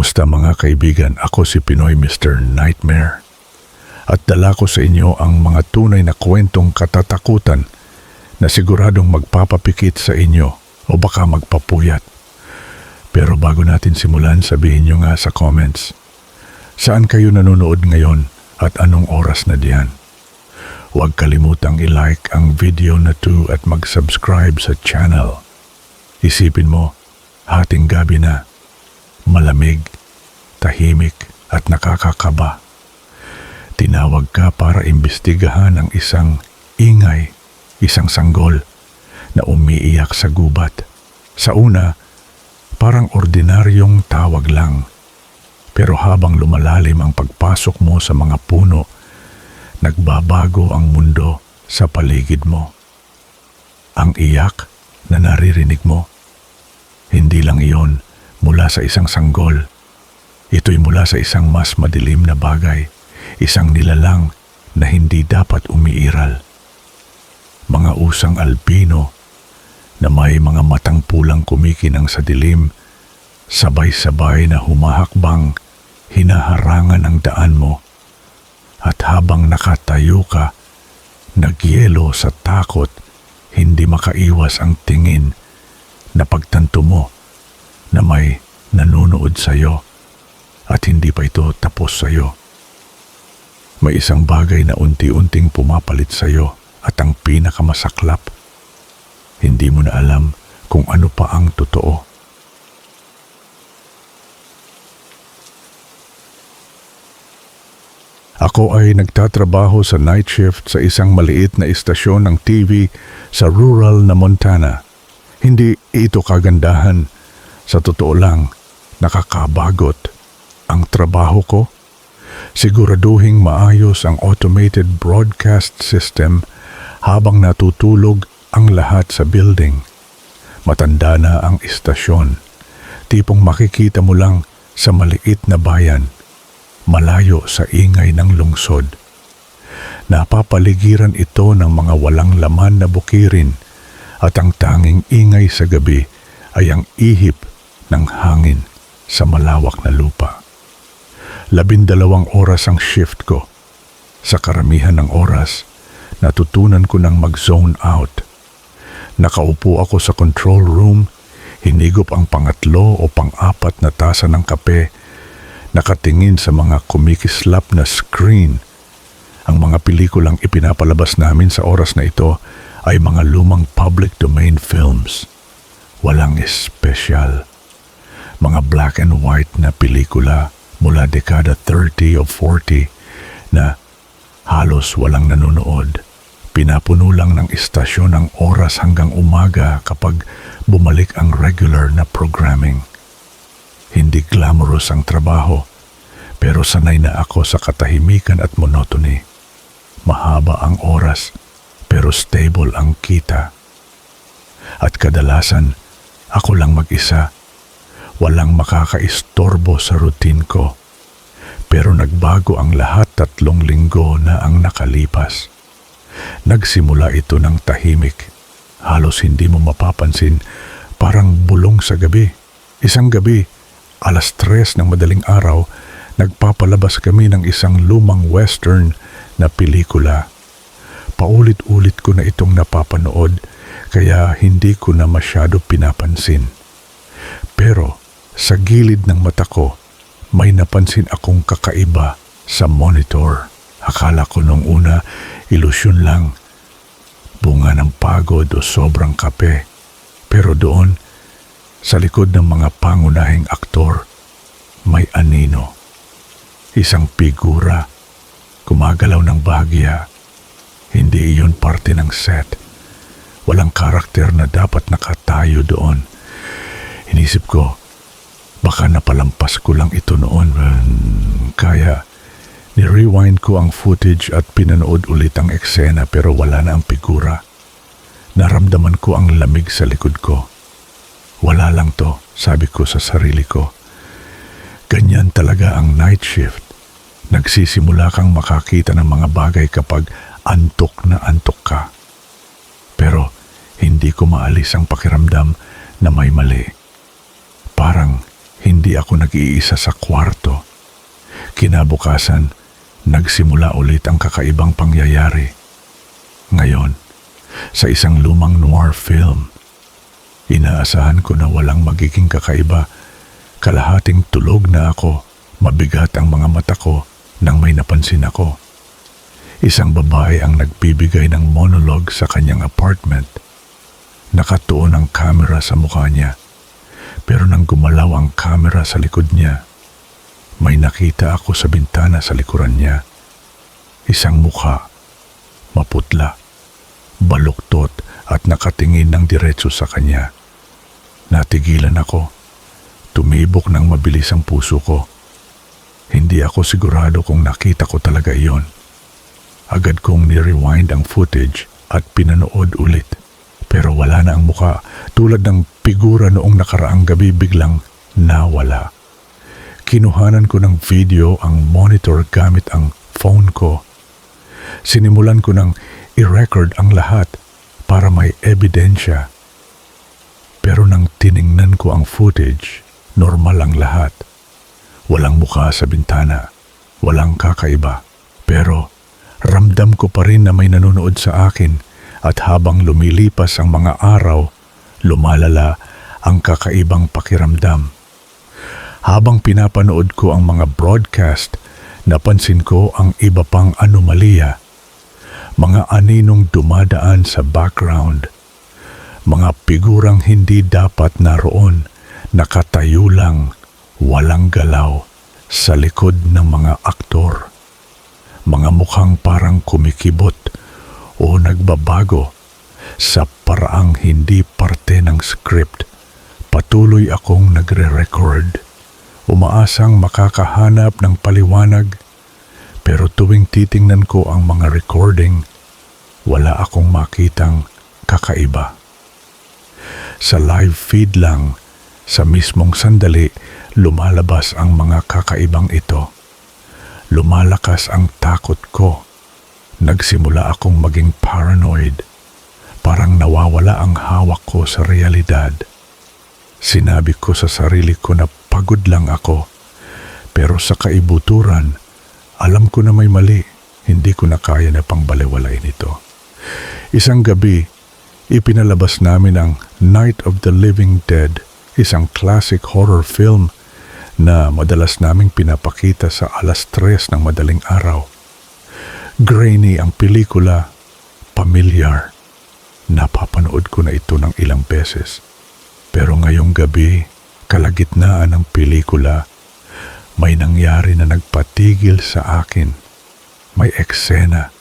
Kumusta mga kaibigan? Ako si Pinoy Mr. Nightmare. At dala ko sa inyo ang mga tunay na kwentong katatakutan na siguradong magpapapikit sa inyo o baka magpapuyat. Pero bago natin simulan, sabihin nyo nga sa comments, saan kayo nanonood ngayon at anong oras na diyan? Huwag kalimutang i-like ang video na to at mag-subscribe sa channel. Isipin mo, hating gabi na, malamig, tahimik at nakakakaba. Tinawag ka para imbestigahan ang isang ingay, isang sanggol na umiiyak sa gubat. Sa una, parang ordinaryong tawag lang. Pero habang lumalalim ang pagpasok mo sa mga puno, nagbabago ang mundo sa paligid mo. Ang iyak na naririnig mo, hindi lang iyon mula sa isang sanggol. Ito'y mula sa isang mas madilim na bagay, isang nilalang na hindi dapat umiiral. Mga usang albino na may mga matang pulang kumikinang sa dilim, sabay-sabay na humahakbang, hinaharangan ang daan mo. At habang nakatayo ka, nagyelo sa takot, hindi makaiwas ang tingin na pagtanto mo na may nanonood sa iyo at hindi pa ito tapos sa iyo. May isang bagay na unti-unting pumapalit sa iyo at ang pinakamasaklap, hindi mo na alam kung ano pa ang totoo. Ako ay nagtatrabaho sa night shift sa isang maliit na istasyon ng TV sa rural na Montana. Hindi ito kagandahan. Sa totoo lang, nakakabagot ang trabaho ko. Siguraduhing maayos ang automated broadcast system habang natutulog ang lahat sa building. Matanda na ang istasyon. Tipong makikita mo lang sa maliit na bayan, malayo sa ingay ng lungsod. Napapaligiran ito ng mga walang laman na bukirin at ang tanging ingay sa gabi ay ang ihip ng hangin sa malawak na lupa. 12 oras ang shift ko. Sa karamihan ng oras, natutunan ko ng mag-zone out. Nakaupo ako sa control room, hinigop ang pangatlo o pang-apat na tasa ng kape, nakatingin sa mga kumikislap na screen. Ang mga pelikulang ipinapalabas namin sa oras na ito ay mga lumang public domain films. Walang espesyal. Mga black and white na pelikula mula dekada 30 o 40 na halos walang nanonood. Pinapuno lang ng istasyon ang oras hanggang umaga kapag bumalik ang regular na programming. Hindi glamorous ang trabaho, pero sanay na ako sa katahimikan at monotony. Mahaba ang oras, pero stable ang kita. At kadalasan, ako lang mag-isa. Walang makakaistorbo sa routine ko. Pero nagbago ang lahat 3 linggo na ang nakalipas. Nagsimula ito ng tahimik. Halos hindi mo mapapansin, parang bulong sa gabi. Isang gabi, 3:00 ng madaling araw, nagpapalabas kami ng isang lumang western na pelikula. Paulit-ulit ko na itong napapanood, kaya hindi ko na masyado pinapansin. Pero sa gilid ng mata ko, may napansin akong kakaiba sa monitor. Akala ko nung una, ilusyon lang. Bunga ng pagod o sobrang kape. Pero doon, sa likod ng mga pangunahing aktor, may anino. Isang figura, gumagalaw ng bahagya. Hindi iyon parte ng set. Walang karakter na dapat nakatayo doon. Inisip ko, baka napalampas ko lang ito noon. Kaya ni-rewind ko ang footage at pinanood ulit ang eksena pero wala na ang figura. Naramdaman ko ang lamig sa likod ko. Wala lang to, sabi ko sa sarili ko. Ganyan talaga ang night shift. Nagsisimula kang makakita ng mga bagay kapag antok na antok ka. Pero hindi ko maalis ang pakiramdam na may mali. Parang Hindi ako nag-iisa sa kwarto. Kinabukasan, nagsimula ulit ang kakaibang pangyayari. Ngayon, sa isang lumang noir film, inaasahan ko na walang magiging kakaiba. Kalahating tulog na ako, mabigat ang mga mata ko nang may napansin ako. Isang babae ang nagbibigay ng monologue sa kanyang apartment. Nakatuon ang kamera sa mukha niya, pero nang gumalaw ang kamera sa likod niya, may nakita ako sa bintana sa likuran niya. Isang mukha, maputla, baluktot at nakatingin ng diretso sa kanya. Natigilan ako. Tumibok ng mabilis ang puso ko. Hindi ako sigurado kung nakita ko talaga iyon. Agad kong ni-rewind ang footage at pinanood ulit. Pero wala na ang muka. Tulad ng figura noong nakaraang gabi, biglang nawala. Kinuhanan ko ng video ang monitor gamit ang phone ko. Sinimulan ko ng i-record ang lahat para may ebidensya. Pero nang tiningnan ko ang footage, normal ang lahat. Walang mukha sa bintana, walang kakaiba. Pero ramdam ko pa rin na may nanonood sa akin at habang lumilipas ang mga araw, lumalala ang kakaibang pakiramdam. Habang pinapanood ko ang mga broadcast, napansin ko ang iba pang anomalya. Mga aninong dumadaan sa background. Mga figurang hindi dapat naroon, nakatayo lang, walang galaw, sa likod ng mga aktor. Mga mukhang parang kumikibot o nagbabago sa paraang hindi parte ng script. Patuloy akong nagre-record, umaasang makakahanap ng paliwanag, pero tuwing titingnan ko ang mga recording, wala akong makitang kakaiba. Sa live feed lang, sa mismong sandali, lumalabas ang mga kakaibang ito. Lumalakas ang takot ko. Nagsimula akong maging paranoid. Parang nawawala ang hawak ko sa realidad. Sinabi ko sa sarili ko na pagod lang ako. Pero sa kaibuturan, alam ko na may mali. Hindi ko na kaya na pangbalewalain ito. Isang gabi, ipinalabas namin ang Night of the Living Dead, isang classic horror film na madalas naming pinapakita sa 3:00 ng madaling araw. Grainy ang pelikula, pamilyar. Napapanood ko na ito ng ilang beses. Pero ngayong gabi, kalagitnaan ng pelikula, may nangyari na nagpatigil sa akin. May eksena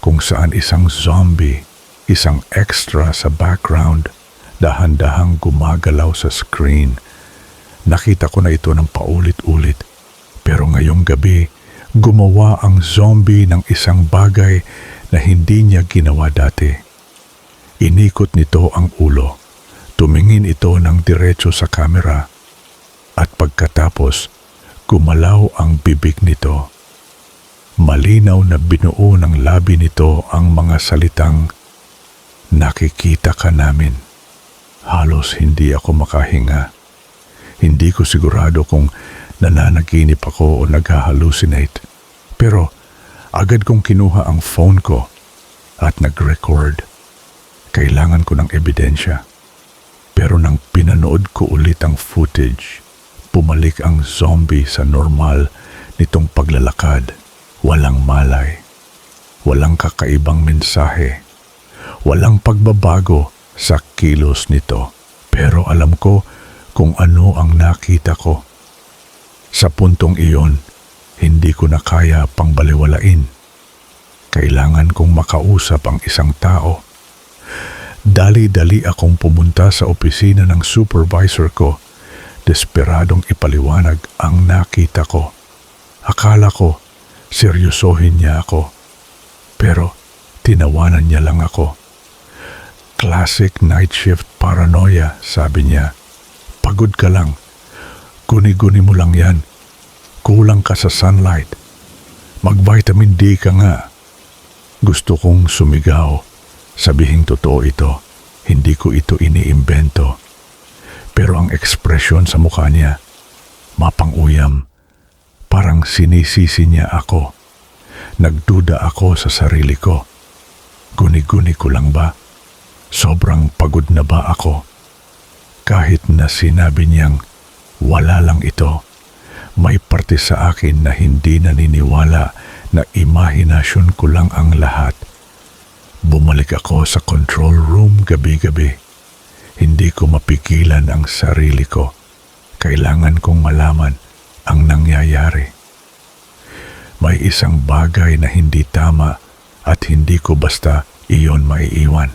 kung saan isang zombie, isang extra sa background, dahan-dahang gumagalaw sa screen. Nakita ko na ito ng paulit-ulit. Pero ngayong gabi, gumawa ang zombie ng isang bagay na hindi niya ginawa dati. Inikot nito ang ulo. Tumingin ito ng diretso sa kamera. At pagkatapos, gumalaw ang bibig nito. Malinaw na binuo ng labi nito ang mga salitang, "Nakikita ka namin." Halos hindi ako makahinga. Hindi ko sigurado kung nananaginip ako o nag-hallucinate. Pero agad kong kinuha ang phone ko at nag-record. Kailangan ko ng ebidensya. Pero nang pinanood ko ulit ang footage, pumalik ang zombie sa normal nitong paglalakad. Walang malay. Walang kakaibang mensahe. Walang pagbabago sa kilos nito. Pero alam ko kung ano ang nakita ko. Sa puntong iyon, hindi ko na kaya pang baliwalain. Kailangan kong makausap ang isang tao. Dali-dali akong pumunta sa opisina ng supervisor ko, desperadong ipaliwanag ang nakita ko. Akala ko, seryosohin niya ako. Pero tinawanan niya lang ako. Classic night shift paranoia, sabi niya. Pagod ka lang. Guni-guni mo lang yan. Kulang ka sa sunlight. Mag-vitamin D ka nga. Gusto kong sumigaw. Sabihing totoo ito. Hindi ko ito iniimbento. Pero ang ekspresyon sa mukha niya, mapang-uyam. Parang sinisisi niya ako. Nagduda ako sa sarili ko. Guni-guni ko lang ba? Sobrang pagod na ba ako? Kahit na sinabi niyang wala lang ito, may parte sa akin na hindi naniniwala na imahinasyon ko lang ang lahat. Bumalik ako sa control room gabi-gabi. Hindi ko mapigilan ang sarili ko. Kailangan kong malaman ang nangyayari. May isang bagay na hindi tama at hindi ko basta iyon maiiwan.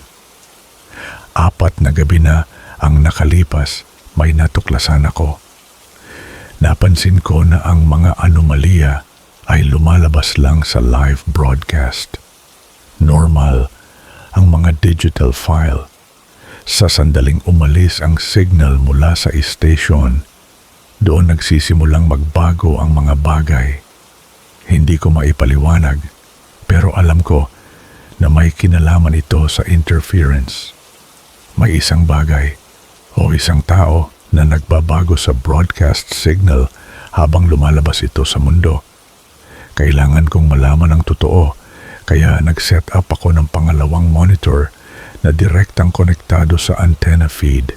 4 na gabi na ang nakalipas, may natuklasan ako. Napansin ko na ang mga anomalya ay lumalabas lang sa live broadcast. Normal ang mga digital file. Sa sandaling umalis ang signal mula sa station, doon nagsisimulang magbago ang mga bagay. Hindi ko maipaliwanag, pero alam ko na may kinalaman ito sa interference. May isang bagay o isang tao na nagbabago sa broadcast signal habang lumalabas ito sa mundo. Kailangan kong malaman ang totoo, kaya nag-set up ako ng pangalawang monitor na direktang konektado sa antenna feed.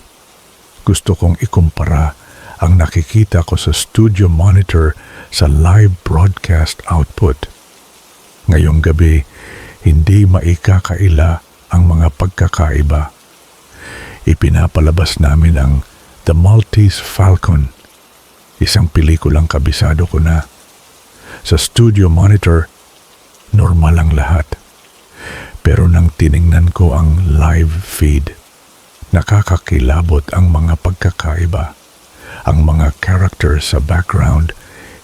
Gusto kong ikumpara ang nakikita ko sa studio monitor sa live broadcast output. Ngayong gabi, hindi maikakaila ang mga pagkakaiba. Ipinapalabas namin ang The Maltese Falcon, isang pelikulang kabisado ko na. Sa studio monitor, normal ang lahat. Pero nang tiningnan ko ang live feed, nakakakilabot ang mga pagkakaiba. Ang mga characters sa background,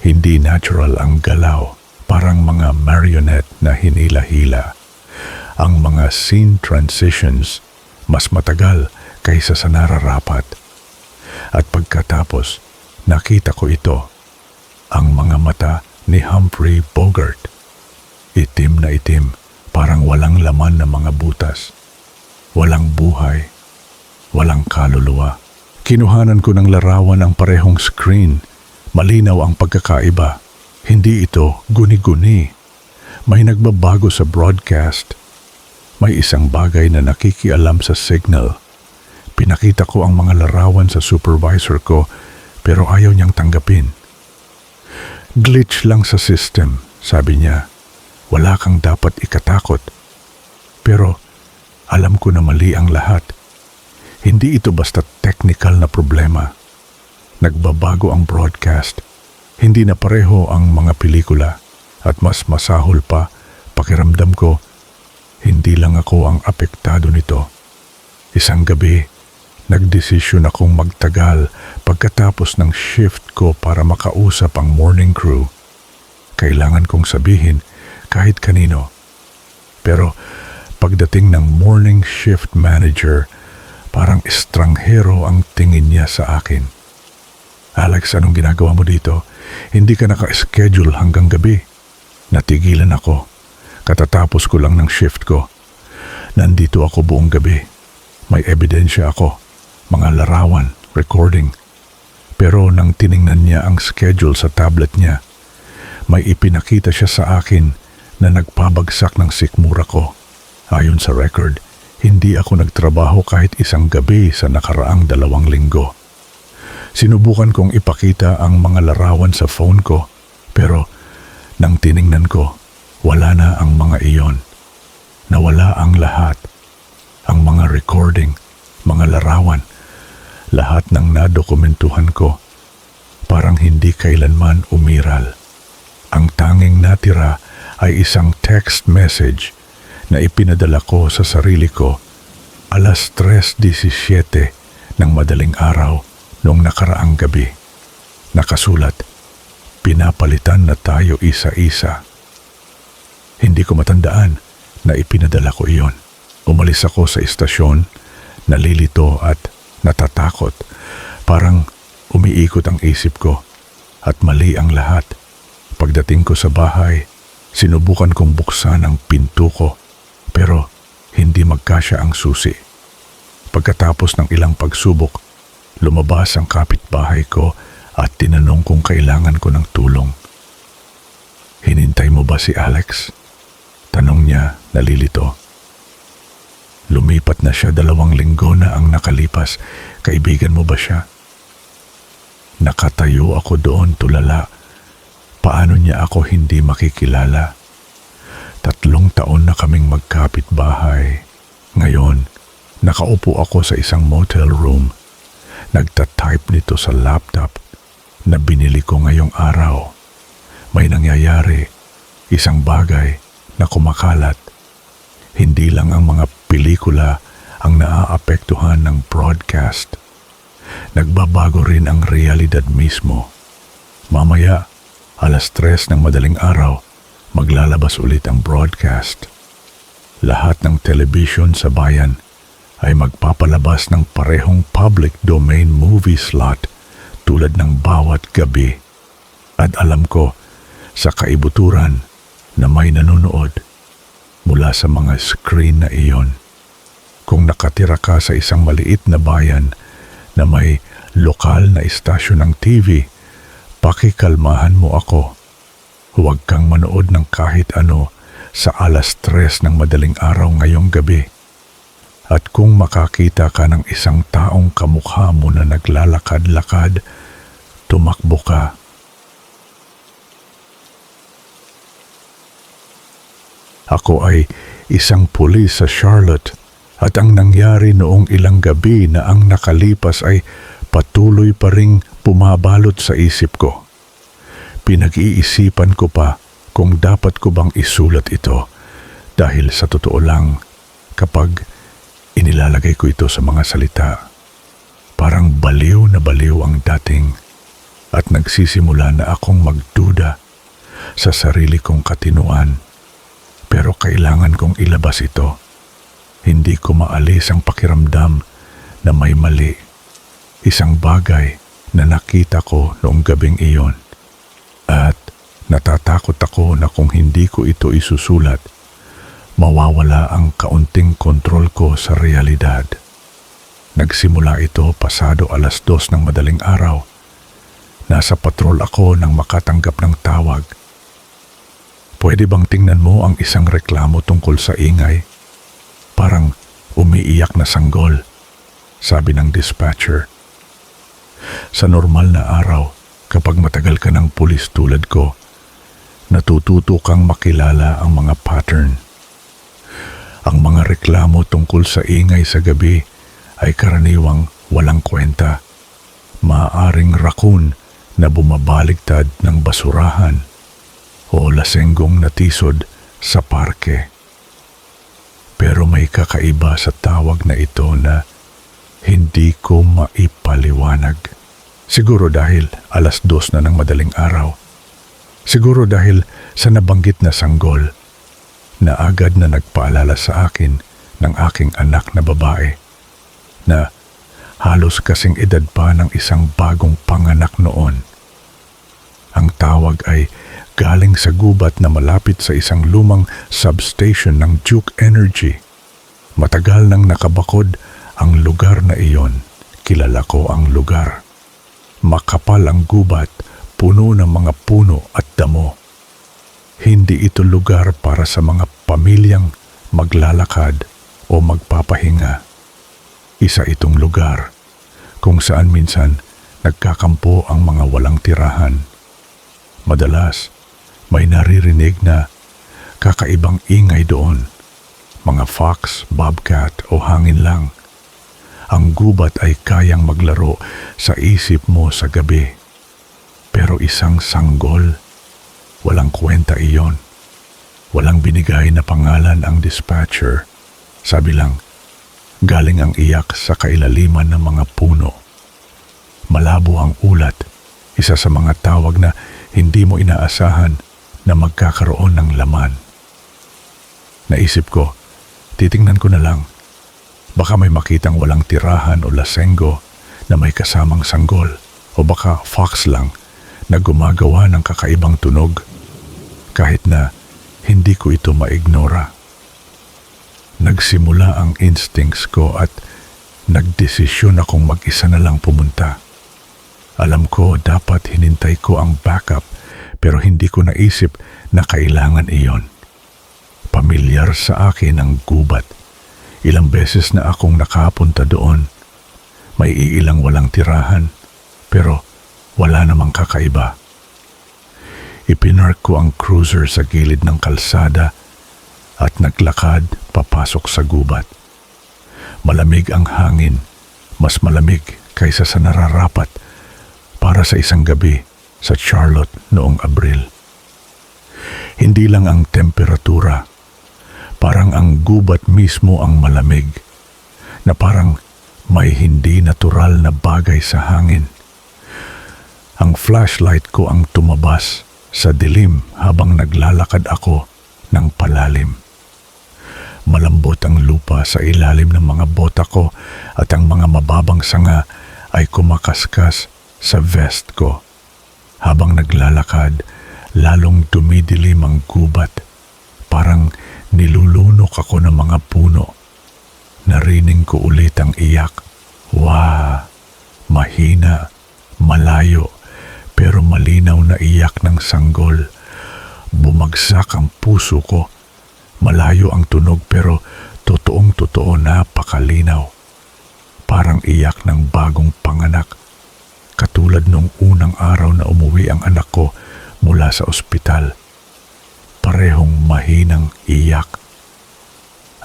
hindi natural ang galaw, parang mga marionette na hinila-hila. Ang mga scene transitions, mas matagal kaysa sa nararapat. At pagkatapos, nakita ko ito, ang mga mata ni Humphrey Bogart. Itim na itim, parang walang laman na mga butas. Walang buhay, walang kaluluwa. Kinuhanan ko ng larawan ang parehong screen. Malinaw ang pagkakaiba. Hindi ito guni-guni. May nagbabago sa broadcast. May isang bagay na nakikialam sa signal. Pinakita ko ang mga larawan sa supervisor ko pero ayaw niyang tanggapin. Glitch lang sa system, sabi niya. Wala kang dapat ikatakot. Pero alam ko na mali ang lahat. Hindi ito basta technical na problema. Nagbabago ang broadcast. Hindi na pareho ang mga pelikula at mas masahol pa, pakiramdam ko, hindi lang ako ang apektado nito. Isang gabi, nagdesisyon akong magtagal pagkatapos ng shift ko para makausap ang morning crew. Kailangan kong sabihin kahit kanino. Pero pagdating ng morning shift manager, parang estranghero ang tingin niya sa akin. Alex, anong ginagawa mo dito? Hindi ka naka-schedule hanggang gabi. Natigilan ako. Katatapos ko lang ng shift ko. Nandito ako buong gabi. May ebidensya ako. Mga larawan, recording. Pero nang tiningnan niya ang schedule sa tablet niya, may ipinakita siya sa akin na nagpabagsak ng sikmura ko. Ayon sa record, hindi ako nagtrabaho kahit isang gabi sa nakaraang 2 linggo. Sinubukan kong ipakita ang mga larawan sa phone ko, pero nang tiningnan ko, wala na ang mga iyon. Nawala ang lahat. Ang mga recording, mga larawan, lahat ng nadokumentuhan ko, parang hindi kailanman umiral. Ang tanging natira ay isang text message na ipinadala ko sa sarili ko 3:17 ng madaling araw noong nakaraang gabi. Nakasulat, pinapalitan na tayo isa-isa. Hindi ko matandaan na ipinadala ko iyon. Umalis ako sa istasyon, nalilito at natatakot. Parang umiikot ang isip ko at mali ang lahat. Pagdating ko sa bahay, sinubukan kong buksan ang pinto ko pero hindi magkasya ang susi. Pagkatapos ng ilang pagsubok, lumabas ang kapitbahay ko at tinanong kung kailangan ko ng tulong. "Hinintay mo ba si Alex?" tanong niya nalilito. "Lumipat na siya, 2 linggo na ang nakalipas. Kaibigan mo ba siya?" Nakatayo ako doon tulala. Paano niya ako hindi makikilala? 3 taon na kaming magkapit-bahay. Ngayon, nakaupo ako sa isang motel room. Nagtatype nito sa laptop na binili ko ngayong araw. May nangyayari, isang bagay na kumakalat. Hindi lang ang mga pelikula ang naaapektuhan ng broadcast. Nagbabago rin ang realidad mismo. Mamaya, 3:00 ng madaling araw, maglalabas ulit ang broadcast. Lahat ng television sa bayan ay magpapalabas ng parehong public domain movie slot tulad ng bawat gabi. At alam ko sa kaibuturan na may nanonood mula sa mga screen na iyon. Kung nakatira ka sa isang maliit na bayan na may lokal na istasyon ng TV, pakikalmahan mo ako. Huwag kang manood ng kahit ano sa 3:00 ng madaling araw ngayong gabi. At kung makakita ka ng isang taong kamukha mo na naglalakad-lakad, tumakbo ka. Ako ay isang pulis sa Charlotte at ang nangyari noong ilang gabi na ang nakalipas ay patuloy pa ring pumabalot sa isip ko. Pinag-iisipan ko pa kung dapat ko bang isulat ito dahil sa totoo lang kapag inilalagay ko ito sa mga salita, parang baliw na baliw ang dating at nagsisimula na akong magduda sa sarili kong katinuan. Pero kailangan kong ilabas ito. Hindi ko maalis ang pakiramdam na may mali. Isang bagay na nakita ko noong gabing iyon. At natatakot ako na kung hindi ko ito isusulat, mawawala ang kaunting kontrol ko sa realidad. Nagsimula ito pasado 2:00 ng madaling araw. Nasa patrol ako nang makatanggap ng tawag. "Pwede bang tingnan mo ang isang reklamo tungkol sa ingay? Parang umiiyak na sanggol," sabi ng dispatcher. Sa normal na araw, kapag matagal ka ng pulis tulad ko, natututo kang makilala ang mga pattern. Ang mga reklamo tungkol sa ingay sa gabi ay karaniwang walang kwenta. Maaaring raccoon na bumabaligtad ng basurahan o lasenggong natisod sa parke. Pero may kakaiba sa tawag na ito na hindi ko maipaliwanag. Siguro dahil 2:00 na ng madaling araw. Siguro dahil sa nabanggit na sanggol na agad na nagpaalala sa akin ng aking anak na babae na halos kasing edad pa ng isang bagong panganak noon. Ang tawag ay galing sa gubat na malapit sa isang lumang substation ng Duke Energy. Matagal nang nakabakod ang lugar na iyon. Kilala ko ang lugar. Makapal ang gubat, puno ng mga puno at damo. Hindi ito lugar para sa mga pamilyang maglalakad o magpapahinga. Isa itong lugar kung saan minsan nagkakampo ang mga walang tirahan. Madalas, may naririnig na kakaibang ingay doon. Mga fox, bobcat o hangin lang. Ang gubat ay kayang maglaro sa isip mo sa gabi. Pero isang sanggol, walang kwenta iyon. Walang binigay na pangalan ang dispatcher. Sabi lang, galing ang iyak sa kailaliman ng mga puno. Malabo ang ulat, isa sa mga tawag na hindi mo inaasahan na magkakaroon ng laman. Naisip ko, titingnan ko na lang. Baka may makitang walang tirahan o lasenggo na may kasamang sanggol o baka fox lang na gumagawa ng kakaibang tunog kahit na hindi ko ito maignora. Nagsimula ang instincts ko at nagdesisyon akong mag-isa na lang pumunta. Alam ko dapat hinintay ko ang backup pero hindi ko naisip na kailangan iyon. Pamilyar sa akin ang gubat. Ilang beses na akong nakapunta doon. May iilang walang tirahan pero wala namang kakaiba. Ipinark ko ang cruiser sa gilid ng kalsada at naglakad papasok sa gubat. Malamig ang hangin, mas malamig kaysa sa nararapat para sa isang gabi sa Charlotte noong Abril. Hindi lang ang temperatura, parang ang gubat mismo ang malamig, na parang may hindi natural na bagay sa hangin. Ang flashlight ko ang tumabas sa dilim habang naglalakad ako ng palalim. Malambot ang lupa sa ilalim ng mga bota ko at ang mga mababang sanga ay kumakaskas sa vest ko. Habang naglalakad, lalong dumidilim ang gubat. Parang nilulunok ako ng mga puno. Narinig ko ulit ang iyak. Wah! Mahina, malayo, pero malinaw na iyak ng sanggol. Bumagsak ang puso ko. Malayo ang tunog pero totoong-totoo, napakalinaw. Parang iyak ng bagong panganak. Katulad nung unang araw na umuwi ang anak ko mula sa ospital. Parehong mahinang iyak.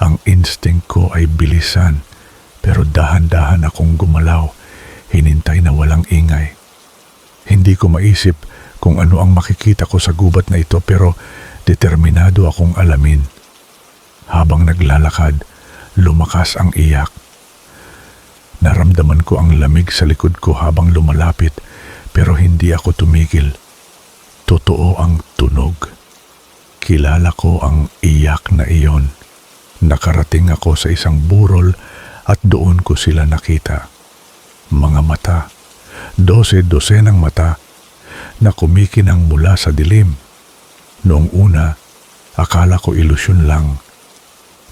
Ang instinct ko ay bilisan pero dahan-dahan akong gumalaw. Hinintay na walang ingay. Hindi ko maisip kung ano ang makikita ko sa gubat na ito pero determinado akong alamin. Habang naglalakad, lumakas ang iyak. Naramdaman ko ang lamig sa likod ko habang lumalapit pero hindi ako tumigil. Totoo ang tunog. Kilala ko ang iyak na iyon. Nakarating ako sa isang burol at doon ko sila nakita. Mga mata, 12 ng mata na kumikinang mula sa dilim. Noong una, akala ko ilusyon lang.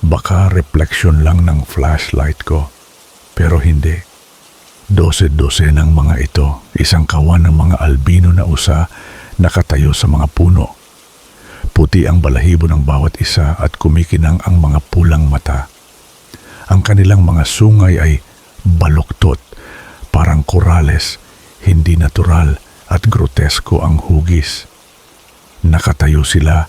Baka refleksyon lang ng flashlight ko. Pero hindi. 12 ng mga ito, isang kawan ng mga albino na usa nakatayo sa mga puno. Puti ang balahibo ng bawat isa at kumikinang ang mga pulang mata. Ang kanilang mga sungay ay baluktot, parang korales, hindi natural at grotesko ang hugis. Nakatayo sila,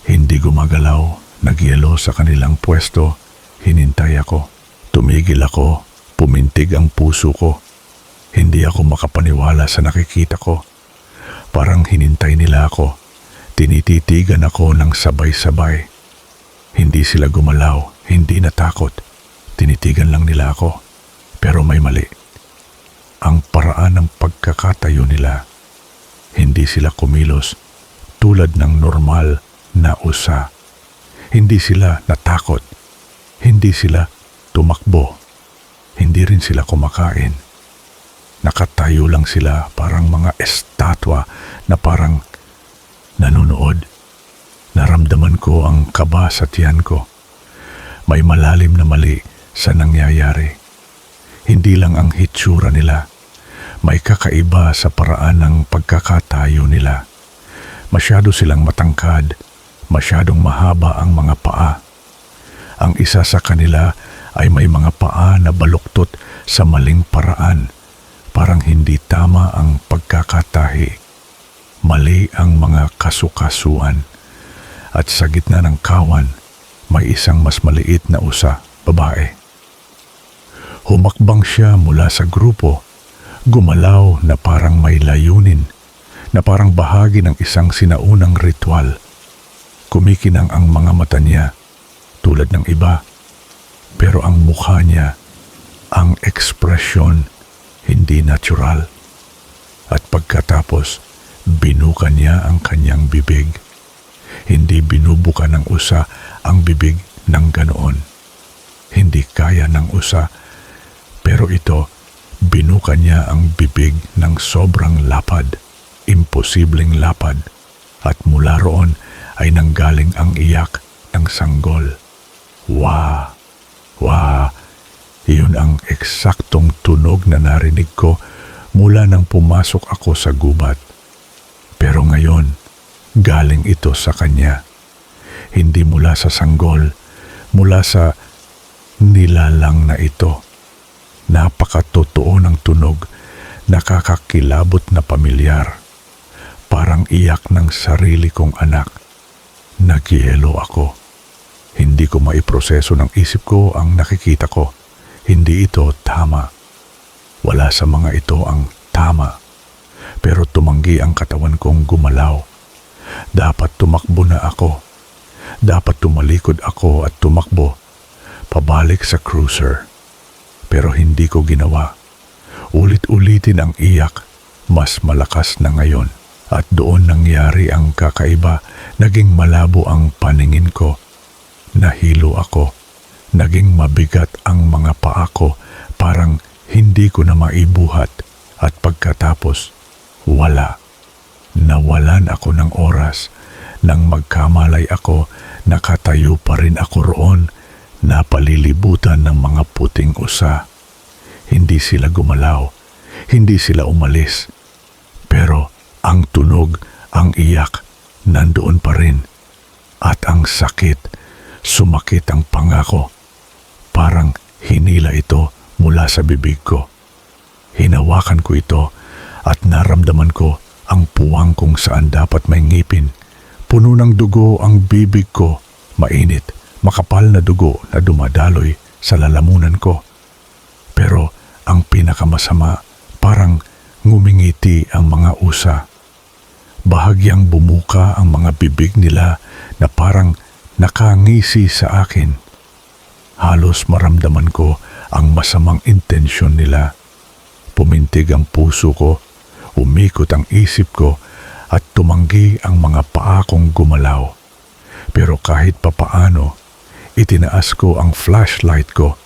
hindi gumagalaw, nagyelo sa kanilang pwesto. Hinintay ako. Tumigil ako. Pumintig ang puso ko. Hindi ako makapaniwala sa nakikita ko. Parang hinintay nila ako. Tinititigan ako ng sabay-sabay. Hindi sila gumalaw, hindi natakot. Tinitigan lang nila ako. Pero may mali. Ang paraan ng pagkakatayo nila. Hindi sila kumilos tulad ng normal na usa. Hindi sila natakot. Hindi sila tumakbo. Hindi rin sila kumakain. Nakatayo lang sila parang mga estatwa na parang nanonood. Naramdaman ko ang kaba sa tiyan ko. May malalim na mali sa nangyayari. Hindi lang ang hitsura nila. May kakaiba sa paraan ng pagkakatayo nila. Masyado silang matangkad. Masyadong mahaba ang mga paa. Ang isa sa kanila ay may mga paa na baluktot sa maling paraan. Parang hindi tama ang pagkakatahi. Mali ang mga kasukasuan. At sa gitna ng kawan, may isang mas maliit na usa, babae. Humakbang siya mula sa grupo. Gumalaw na parang may layunin, na parang bahagi ng isang sinaunang ritual. Kumikinang ang mga mata niya, tulad ng iba. Pero ang mukha niya, ang ekspresyon, hindi natural. At pagkatapos, binuka niya ang kanyang bibig. Hindi binubuka ng usa ang bibig ng ganoon. Hindi kaya ng usa, pero ito, binuka niya ang bibig ng sobrang lapad, imposibleng lapad. At mula roon ay nanggaling ang iyak ng sanggol. Wah! Wah! Iyon ang eksaktong tunog na narinig ko mula nang pumasok ako sa gubat. Pero ngayon, galing ito sa kanya. Hindi mula sa sanggol, mula sa nilalang na ito. Napakatotoo ng tunog, nakakakilabot na pamilyar. Parang iyak ng sarili kong anak. Nagyelo ako. Hindi ko maiproseso ng isip ko ang nakikita ko. Hindi ito tama. Wala sa mga ito ang tama. Pero tumanggi ang katawan kong gumalaw. Dapat tumakbo na ako. Dapat tumalikod ako at tumakbo pabalik sa cruiser. Pero hindi ko ginawa. Ulit-ulitin ang iyak. Mas malakas na ngayon. At doon nangyari ang kakaiba. Naging malabo ang paningin ko. Nahilo ako. Naging mabigat ang mga paa ko. Parang hindi ko na maibuhat. At pagkatapos, wala. Nawalan ako ng oras. Nang magkamalay ako, nakatayo pa rin ako roon. Napalilibutan ng mga puting usa. Hindi sila gumalaw. Hindi sila umalis. Pero ang tunog, ang iyak, nandoon pa rin. At ang sakit, sumakit ang pangako. Parang hinila ito mula sa bibig ko. Hinawakan ko ito at naramdaman ko ang puwang kung saan dapat may ngipin. Puno ng dugo ang bibig ko. Mainit, makapal na dugo na dumadaloy sa lalamunan ko. Pero ang pinakamasama, parang ngumingiti ang mga usa. Bahagyang bumuka ang mga bibig nila na parang nakangisi sa akin. Halos maramdaman ko ang masamang intensyon nila. Pumintig ang puso ko, umikot ang isip ko at tumanggi ang mga paa kong gumalaw. Pero kahit papaano, itinaas ko ang flashlight ko.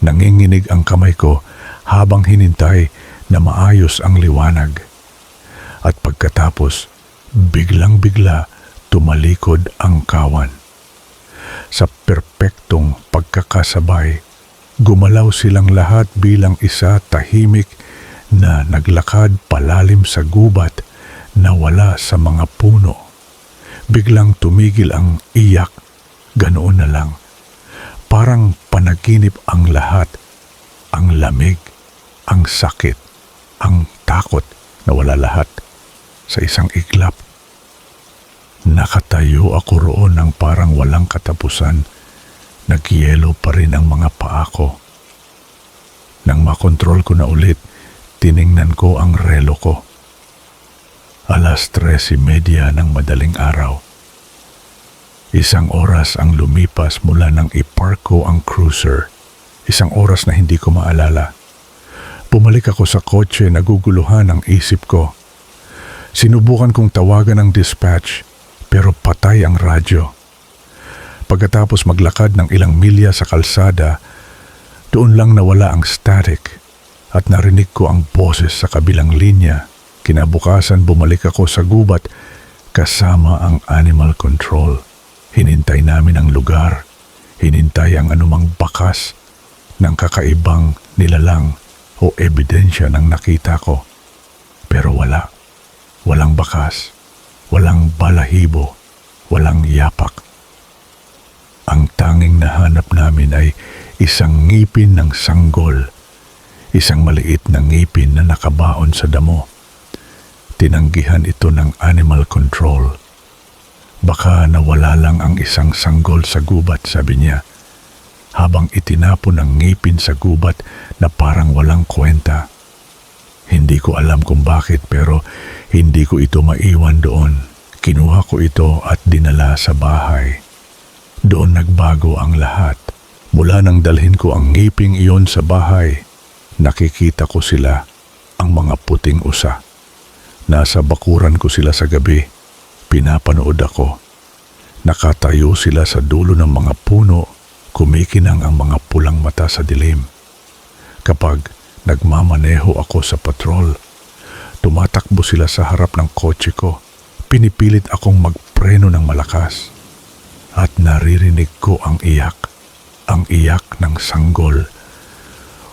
Nanginginig ang kamay ko habang hinintay na maayos ang liwanag. At pagkatapos, biglang-bigla tumalikod ang kawan. Sa perpektong pagkakasabay, gumalaw silang lahat bilang isa, tahimik na naglakad palalim sa gubat na wala sa mga puno. Biglang tumigil ang iyak, ganoon na lang. Parang panaginip ang lahat. Ang lamig, ang sakit, ang takot na wala lahat sa isang iglap. Nakatayo ako roon ng parang walang katapusan. Nagyelo pa rin ang mga paa ko. Nang makontrol ko na ulit, tiningnan ko ang relo ko. 3:30 ng madaling araw. 1 oras ang lumipas mula nang ipark ko ang cruiser. 1 oras na hindi ko maalala. Bumalik ako sa kotse, naguguluhan ang isip ko. Sinubukan kong tawagan ang dispatch, pero patay ang radyo. Pagkatapos maglakad ng ilang milya sa kalsada, doon lang nawala ang static at narinig ko ang boses sa kabilang linya. Kinabukasan bumalik ako sa gubat kasama ang animal control. Hinintay namin ang lugar. Hinintay ang anumang bakas ng kakaibang nilalang o ebidensya ng nakita ko. Pero wala. Walang bakas. Walang balahibo, walang yapak. Ang tanging nahanap namin ay isang ngipin ng sanggol, isang maliit na ngipin na nakabaon sa damo. Tinanggihan ito ng animal control. Baka nawala lang ang isang sanggol sa gubat, sabi niya, habang itinapon ang ngipin sa gubat na parang walang kwenta. Hindi ko alam kung bakit, pero hindi ko ito maiwan doon. Kinuha ko ito at dinala sa bahay. Doon nagbago ang lahat. Mula nang dalhin ko ang ngiping iyon sa bahay, nakikita ko sila, ang mga puting usa. Nasa bakuran ko sila sa gabi. Pinapanood ako. Nakatayo sila sa dulo ng mga puno, kumikinang ang mga pulang mata sa dilim. Kapag nagmamaneho ako sa patrol, tumatakbo sila sa harap ng kotse ko. Pinipilit akong magpreno ng malakas. At naririnig ko ang iyak ng sanggol.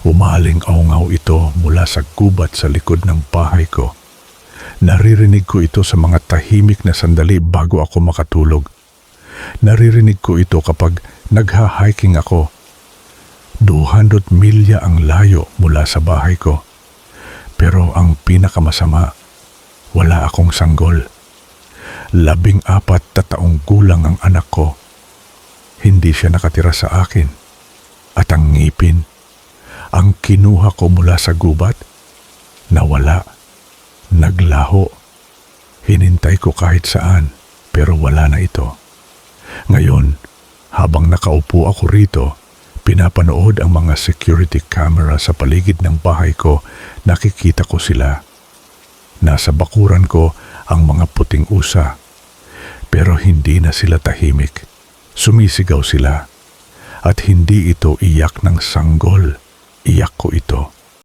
Umaling-aungaw ito mula sa gubat sa likod ng bahay ko. Naririnig ko ito sa mga tahimik na sandali bago ako makatulog. Naririnig ko ito kapag nagha-hiking ako. 200 milya ang layo mula sa bahay ko. Pero ang pinakamasama, wala akong sanggol. 14 na taong gulang ang anak ko. Hindi siya nakatira sa akin. At ang ngipin, ang kinuha ko mula sa gubat, nawala, naglaho. Hinintay ko kahit saan, pero wala na ito. Ngayon, habang nakaupo ako rito, pinapanood ang mga security camera sa paligid ng bahay ko, nakikita ko sila. Nasa bakuran ko ang mga puting usa, pero hindi na sila tahimik. Sumisigaw sila. At hindi ito iyak ng sanggol. Iyak ko ito.